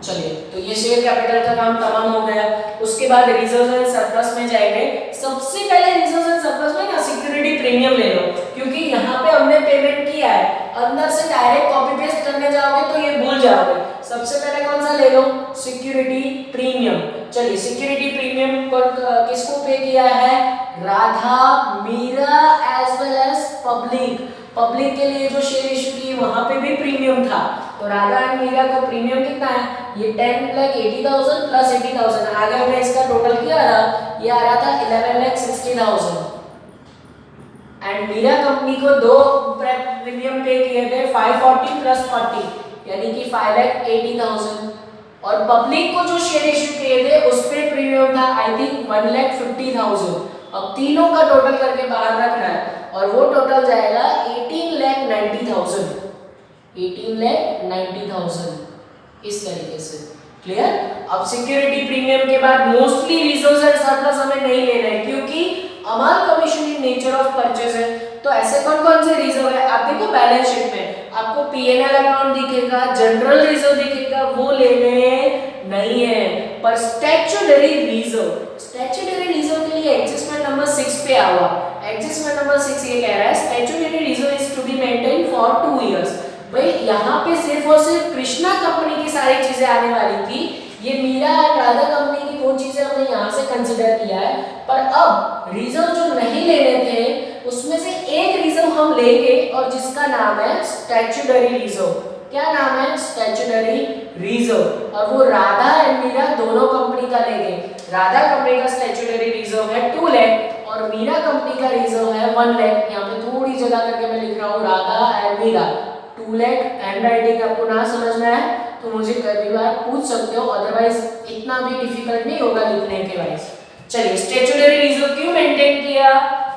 चलिए तो ये शेयर कैपिटल का काम तमाम हो गया। उसके बाद रिजर्व एंड सरप्लस में जाएंगे। सबसे पहले रिजर्व एंड सरप्लस में ना सिक्योरिटी प्रीमियम ले लो, क्योंकि यहाँ पे हमने पेमेंट किया है, अंदर से डायरेक्ट कॉपी पेस्ट करने जाओगे तो ये भूल जाओगे। सबसे पहले कौन सा ले लो, सिक्योरिटी प्रीमियम। चलिए सिक्योरिटी प्रीमियम किसको पे किया है, Radha Meera as well as public. Public के लिए जो शेयर इश्यू की वहां पे भी प्रीमियम था, तो राधा एंड मीरा को प्रीमियम कितना है, ये 10,80,000 प्लस 80,000, आगे हमने इसका टोटल किया था, ये आ रहा था 11,60,000। एंड मीरा कंपनी को 2 प्रीमियम पे किए थे, 540 प्लस 40, यानी कि 5,80,000। और पब्लिक को जो शेयर इश्यू किए थे उस पे प्रीमियम था आई थिंक 1,50,000। अब तीनों का टोटल करके बाहर रखना है, और वो टोटल जाएगा 18,90,000, 18,90,000। इस तरीके से क्लियर। अब सिक्योरिटी प्रीमियम के बाद मोस्टली रिजर्व्स एंड सरप्लस हमें नहीं लेना है, क्योंकि अमाल commission in nature of purchase है। तो ऐसे कौन कौन से रिजर्व है आप देखो बैलेंस शीट में, आपको P&L अकाउंट दिखेगा, जनरल रिजर्व दिखेगा, वो लेने नहीं है। पर स्टैट्यूटरी रिजर्व के लिए एडजस्टमेंट नंबर 6 पे आवा। एडजस्टमेंट नंबर 6 ये कह रहा है statutory reserve is to be maintain for 2 years. भाई यहाँ पे सिर्फ और सिर्फ कृष्णा कंपनी की सारी चीजें आने वाली थी, ये मीरा और राधा कंपनी की वो चीजें हमने यहाँ से कंसिडर किया है। पर अब रिजर्व जो नहीं लेने थे उसमें से एक रिजर्व हम लेंगे और जिसका नाम है स्टैट्यूटरी रिजर्व। क्या नाम है? Statutory reserve. और वो राधा एंड मीरा दोनों कंपनी का लेंगे। राधा कंपनी का स्टैट्यूटरी रिजर्व है 2 लाख और मीरा कंपनी का रिजर्व है 1 लाख। यहाँ पे थोड़ी जगह करके मैं लिख रहा हूँ Radha and Meera 2 lakh. Hand writing आपको ना समझना है तो मुझे कभी बार पूछ सकते हो, अदरवाइज इतना भी डिफिकल्ट नहीं होगा लिखने के वाइज। चलिए स्टैट्यूटरी रिजर्व क्यों मेंटेन किया?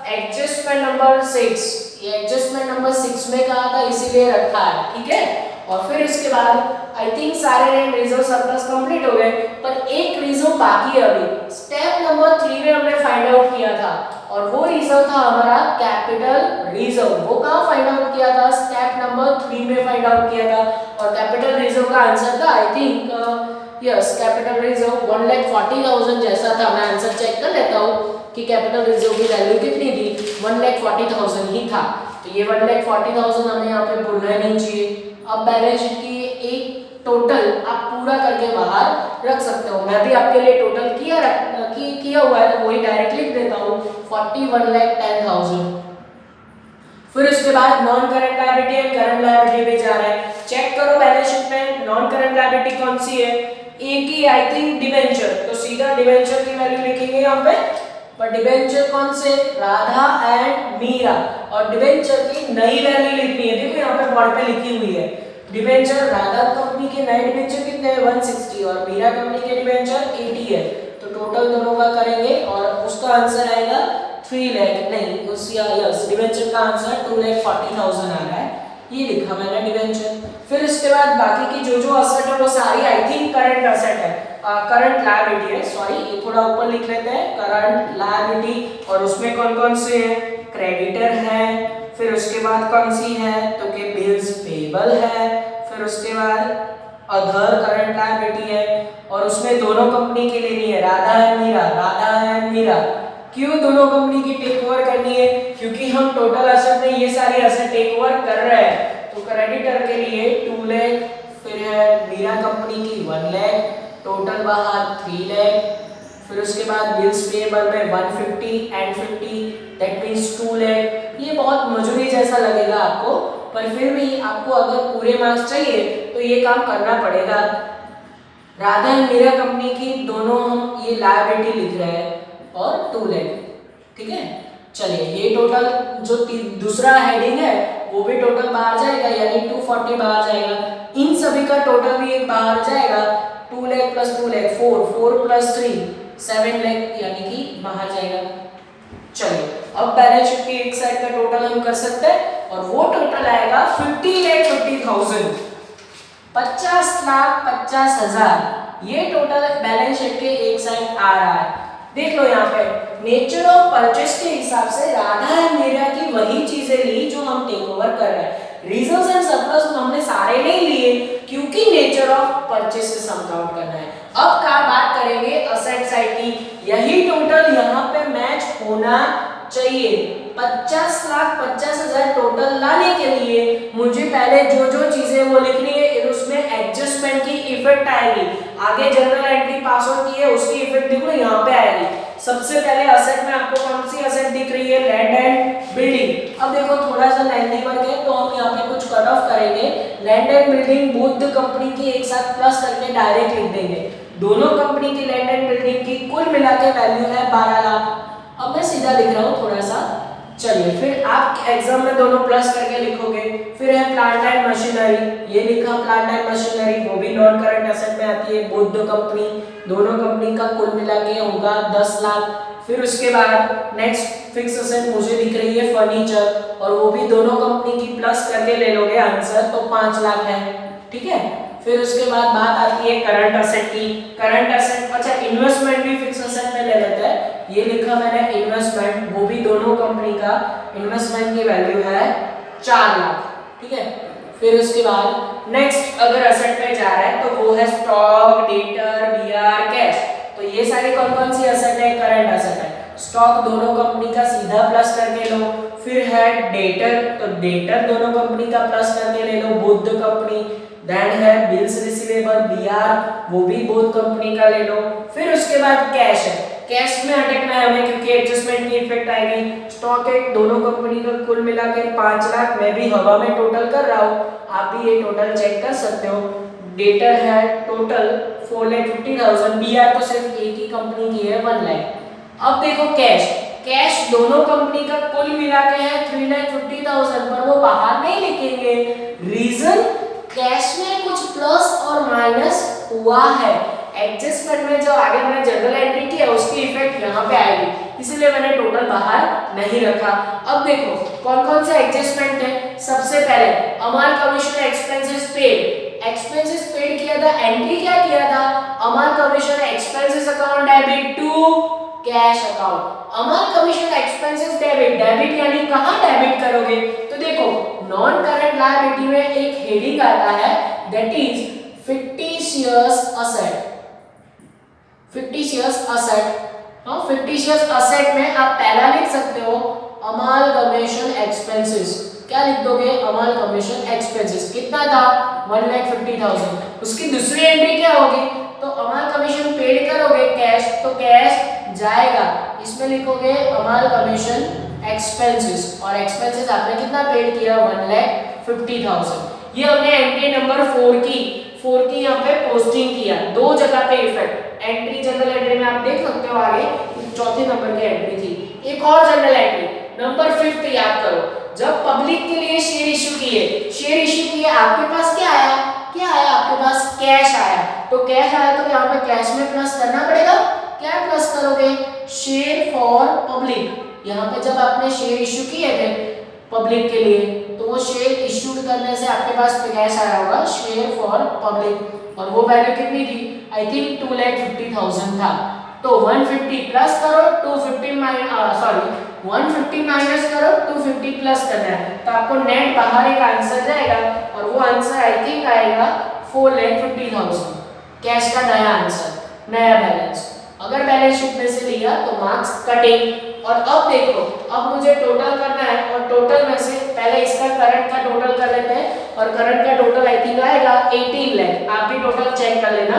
एडजस्टमेंट नंबर 6, ये एडजस्टमेंट नंबर 6 में कहा था इसीलिए रखा है, ठीक है। और फिर इसके बाद आई थिंक सारे रिजर्व सरप्लस कंप्लीट हो गए, पर एक रिजर्व बाकी है अभी। स्टेप नंबर 3 में हमने फाइंड आउट किया था और वो रिजर्व था हमारा कैपिटल रिजर्व। वो कहाँ फाइंड आउट किया था? स्टेप नंबर 3 में फाइंड आउट किया था और कैपिटल रिजर्व का आंसर था I think yes capital reserve 1,40,000 जैसा था। मैं आंसर चेक कर लेता हूँ कि कैपिटल रिजर्व की वैल्यू कितनी थी, 1,40,000 ही था। तो ये 1,40,000 हमें यहाँ पे भूलना नहीं चाहिए। अब बैलेंस शीट की एक टोटल आप पूरा करके बाहर रख सकते हो। मैं भी आपके लिए टोटल किया हुआ है तो वही डायरेक्ट लिख देता हूँ 41,10,000। फिर उसके बाद non current liability and current liability पे जा रहे हैं। चेक करो बैलेंस शीट में नॉन करंट लायबिलिटी कौन सी है? एक ही आई थिंक डिबेंचर, तो सीधा डिबेंचर की वैल्यू लिखेंगे यहाँ पे। पर डिबेंचर कौन से? राधा एंड मीरा। और डिबेंचर की नई वैल्यू लिखनी है, देखो यहाँ पे बोर्ड पे लिखी हुई है। डिबेंचर राधा कंपनी के नए डिबेंचर कितने हैं? 160 और मीरा कंपनी के डिबेंचर 80 है। तो टोटल दोनों का करेंगे और उसका आंसर आएगा 3 लाख, नहीं उस यस डिबेंचर का आंसर 2,40,000 आ रहा है। ये लिखा मैंने डिबेंचर। फिर उसके बाद बाकी की जो असेट है वो सारी आई थिंक करंट असेट है, करंट लायबिलिटी है, सॉरी ये थोड़ा ऊपर लिख लेते हैं करंट लायबिलिटी। और उसमें कौन कौन से हैं? क्रेडिटर है, फिर उसके बाद कौन सी है तो कि बिल्स पेबल है, फिर उसके बाद अदर करंट लायबिलिटी है और उसमें दोनों कंपनी के लेनी है राधा एंड मीरा। क्यों दोनों कंपनी की टेक ओवर करनी है? क्योंकि हम टोटल असेट में ये सारी असेट टेक ओवर कर रहे हैं। तो क्रेडिटर के लिए 2 लाख, फिर है मीरा कंपनी की 1 लाख, टोटल बाहर 3 लाख। फिर उसके बाद बिल्स पेएबल में 150 एंड 50 दैट मींस 2 लाख। ये बहुत मजूरी जैसा लगेगा आपको, पर फिर भी आपको अगर पूरे मार्क्स चाहिए तो ये काम करना पड़ेगा। राधा एंड मीरा कंपनी की दोनों हम ये लायबिलिटी लिख रहे हैं और 2 लाख, ठीक है। चलिए ये टोटल जो दूसरा हेडिंग है वो भी टोटल बाहर जाएगा, यानी 240 बाहर जाएगा। इन सभी का टोटल भी एक बाहर जाएगा 2 लाख प्लस 2 लाख 4 प्लस 3 7 लाख, यानी कि बाहर जाएगा। चलिए अब बैलेंस शीट की एक साइड का टोटल हम कर सकते हैं और वो टोटल आएगा 50,50,000, 50,50,000। ये टोटल बैलेंस शीट के एक साइड आ रहा है। देख लो यहाँ पे नेचर ऑफ परचेस के हिसाब से राधा एंड मीरा की वही चीजें ली जो हम टेक ओवर कर रहे हैं। रिजर्व्स एंड सरप्लस हमने सारे नहीं लिए क्योंकि नेचर ऑफ परचेस से सम काउंट करना है। अब क्या बात करेंगे असेट साइड की, यही टोटल यहाँ पे मैच होना चाहिए। 50,50,000 टोटल लाने के लिए मुझे पहले जो चीजें वो लिखनी है, उसमें एडजस्टमेंट की इफेक्ट आएगी। आगे जनरल एंट्री पास आउट की है उसकी इफेक्ट देखो यहाँ पे आएगी। सबसे पहले असेट में आपको कौन सी असेट दिख रही है? Land and building. अब देखो थोड़ा सा लेंथी वर्क है तो हम यहाँ पे कुछ कट ऑफ करेंगे। Land and building Buddha company की एक साथ प्लस करके डायरेक्ट लिख देंगे। दोनों कंपनी की लैंड एंड बिल्डिंग की कुल मिला के वैल्यू है 12 लाख। अब मैं सीधा लिख रहा हूँ थोड़ा सा, चलिए फिर आप एग्जाम में दोनों प्लस करके लिखोगे। फिर है प्लांट एंड मशीनरी, ये लिखा प्लांट एंड मशीनरी, वो भी नॉन करंट एसेट में आती है। बुद्ध कंपनी, दोनों कंपनी का कुल मिला के होगा 10 लाख। फिर उसके बाद नेक्स्ट फिक्स एसेट मुझे दिख रही है फर्नीचर, और वो भी दोनों कंपनी की प्लस करके ले लोगे आंसर तो 5 लाख है, ठीक है। फिर उसके बाद बात आती है करंट एसेट की। करंट एसेट, अच्छा इन्वेस्टमेंट भी फिक्स एसेट में ले लेते हैं। ये लिखा मैंने इन्वेस्टमेंट, वो भी दोनों कंपनी का इन्वेस्टमेंट की वैल्यू है 4 लाख, ठीक है। फिर उसके बाद नेक्स्ट अगर असेट में जा रहा है तो वो है स्टॉक, डेटर, बीआर, कैश। तो ये सारे कौन कौन सी असेट है? करंट असेट है। स्टॉक दोनों कंपनी का सीधा प्लस करके लो। फिर है डेटर, तो डेटर दोनों कंपनी का प्लस करके ले लो, बोथ द कंपनी। देन है बिल्स रिसीवेबल, बीआर, वो भी बोथ कंपनी का ले लो। फिर उसके बाद कैश है। कैश में अटकना है हमें क्योंकि एडजस्टमेंट की इफेक्ट आएगी। स्टॉक है दोनों कंपनी का कुल मिला के 5 लाख, मैं भी हवा में टोटल कर रहा हूँ, आप भी ये टोटल चेक कर सकते हो। डेटर है टोटल 4,50,000, बीआर तो सिर्फ एक ही कंपनी की है 1 लाख। अब देखो कैश, कैश दोनों कंपनी का कुल मिला के है 3,50,000, पर वो बाहर नहीं लिखेंगे। रीजन, कैश में कुछ प्लस और माइनस हुआ है। एडजस्टमेंट में जो आगे हमने जनरल एंट्री की है उसकी इफेक्ट यहाँ पे आएगी, इसीलिए मैंने टोटल बाहर नहीं रखा। अब देखो कौन कौन से एडजस्टमेंट है। सबसे पहले amalgamation expenses paid, expenses paid किया था, एंट्री क्या किया था? Amalgamation expenses account debit to cash account. Amalgamation expenses debit, debit यानी कहां डेबिट करोगे? तो देखो नॉन करंट लायबिलिटी में एक हेडिंग आता है that is fictitious asset. Fictitious asset, हाँ फिक्टिशियस असेट में आप पहला लिख सकते हो अमालगमेशन एक्सपेंसेस। क्या लिख दोगे? Amalgamation expenses. कितना था? 1,50,000। उसकी दूसरी एंट्री क्या होगी? तो अमालगमेशन पेड करोगे कैश, तो कैश जाएगा, इसमें लिखोगे अमालगमेशन एक्सपेंसेस, और एक्सपेंसेस आपने कितना पेड किया? 1,50,000। ये हमने एंट्री नंबर 4 की यहाँ पे पोस्टिंग किया। दो जगह पे इफेक्ट, एंट्री जनरल एंट्री में आप देख सकते हो आगे चौथे नंबर की एंट्री थी। एक और जनरल एंट्री नंबर 5 याद करो, जब पब्लिक के लिए शेयर इश्यू किए आपके पास क्या आया? आपके पास कैश आया। तो कैश आया तो यहाँ पे कैश में प्लस करना पड़ेगा। क्या प्लस करोगे? Share for public. यहाँ पे जब आपने शेयर इश्यू किए थे पब्लिक के लिए तो वो शेयर इश्यूड करने से आपके पास कैश आया होगा शेयर फॉर पब्लिक, और वो वैल्यू कितनी थी? आई थिंक 2,50,000 था। तो 150 प्लस करो 250 150 माइनस करो 250 प्लस करना है, तो आपको नेट बाहर एक आंसर जाएगा, और वो आंसर आई थिंक आएगा 4,50,000। कैश का नया आंसर, नया बैलेंस। अगर बैलेंस शीट में से लिया तो मार्क्स कटेंगे। और अब देखो, अब मुझे टोटल करना है, और टोटल में से पहले इसका करंट का टोटल कर लेते हैं, और करंट का टोटल आई थिंक आएगा 18 लाख। आप भी टोटल चेक कर लेना,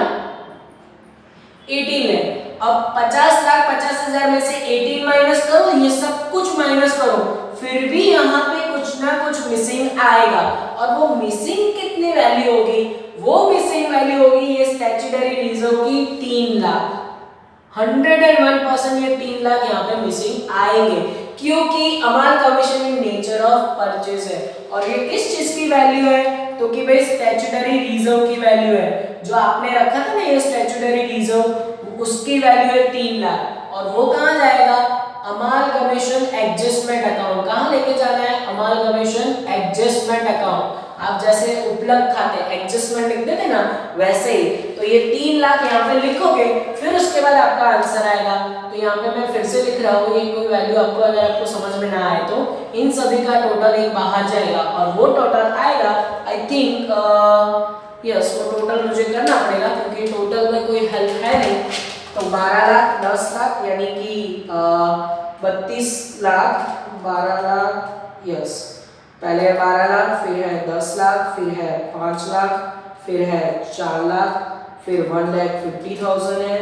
18 लाख। अब 50 लाख 50,000 में से 18 माइनस करो, ये सब कुछ माइनस करो, फिर भी यहाँ पे कुछ ना कुछ मिसिंग आएगा, और वो मिसिंग कितनी वैल्यू होगी? वो मिसिंग वैल्यू होगी ये स्टैट्यूटरी रिजर्व की 3 लाख। 101% ये 3 लाख यहाँ पे मिसिंग आएंगे, क्योंकि अमाल commission in nature of purchase है, और ये किस चीज की वैल्यू है? तो कि भाई स्टैट्यूटरी रिजर्व की वैल्यू है, जो आपने रखा था ना ये स्टैट्यूटरी रिजर्व, उसकी वैल्यू है 3 लाख। और वो कहाँ जाएगा? अमाल कमीशन एडजस्टमेंट अकाउंट। कहाँ लेके जाना है? अमाल कमीशन एडजस्टमेंट अकाउंट। आप जैसे उपलब्ध खाते एडजस्टमेंट लिख देते ना, वैसे ही। तो ये 3 लाख यहाँ पे लिखोगे, फिर उसके बाद आपका आंसर आएगा। तो यहाँ पे मैं फिर से लिख रहा हूँ, ये कोई वैल्यू आपको अगर आपको समझ में ना आए तो इन सभी का टोटल एक बाहर जाएगा, और वो टोटल आएगा आई थिंक यस, वो टोटल मुझे करना पड़ेगा क्योंकि टोटल में कोई हेल्प है नहीं। तो 12 लाख 10 लाख यानी कि 32 लाख 12 लाख, यस पहले 12 लाख, फिर है 10 लाख, फिर है 5 लाख, फिर है 4 लाख, फिर 1,50,000 है,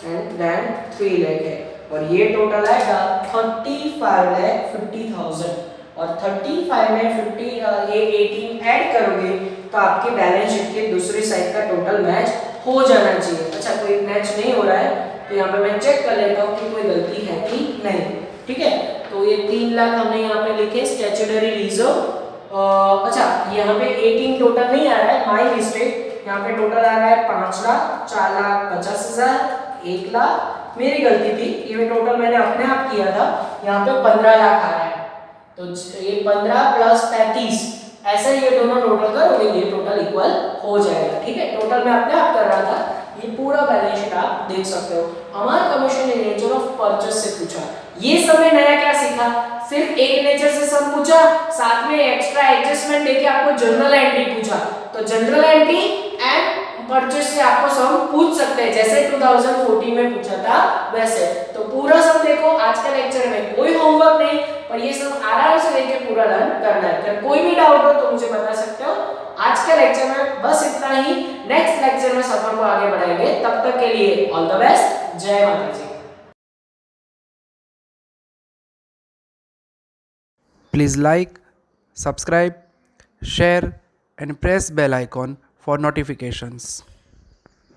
एंड देन 3 लाख है, और ये टोटल आएगा 35,50,000। और 35 में 50 ये 18 ऐड करोगे तो आपके बैलेंस शीट के दूसरी साइड का टोटल मैच हो जाना चाहिए। अच्छा कोई मैच नहीं हो रहा है तो यहाँ पे मैं चेक कर लेता हूँ कि कोई गलती है कि नहीं। ठीक है, तो ये 3 लाख हमने यहाँ पे लिखे स्टैट्यूटरी रिजर्व। अच्छा यहाँ पे 18 टोटल नहीं आ रहा है, माय मिस्टेक। यहाँ पे टोटल आ रहा है 5 लाख 4,50,000 1 लाख, मेरी गलती थी, ये टोटल मैंने अपने आप किया था। यहाँ पे 15 लाख आ रहा है, तो ये 15 प्लस 35 ऐसे ये दोनों टोटल करोगे, ये टोटल इक्वल हो जाएगा। ठीक है, टोटल मैं अपने आप कर रहा था, ये पूरा बैलेंस शीट आप देख सकते हो। हमारे कमीशन ने नेचर ऑफ परचेस से पूछा, ये समय नया क्या सीखा, सिर्फ एक नेचर से सम पूछा, साथ में एक्स्ट्रा एडजस्टमेंट देके आपको जनरल एंट्री पूछा। तो जनरल एंट्री एंड परचेस से आपको सम पूछ सकते हैं, जैसे 2014 में पूछा था वैसे। तो पूरा सम देखो, आज के लेक्चर में कोई होमवर्क नहीं, पर ये सब आराम से लेके पूरा लर्न करना है। अगर कोई भी डाउट हो तो मुझे बता सकते हो। आज के लेक्चर में बस इतना ही, नेक्स्ट लेक्चर में सफर को आगे बढ़ाएंगे। तब तक के लिए ऑल द बेस्ट, जय माता जी। Please like, subscribe, share and press bell icon for notifications.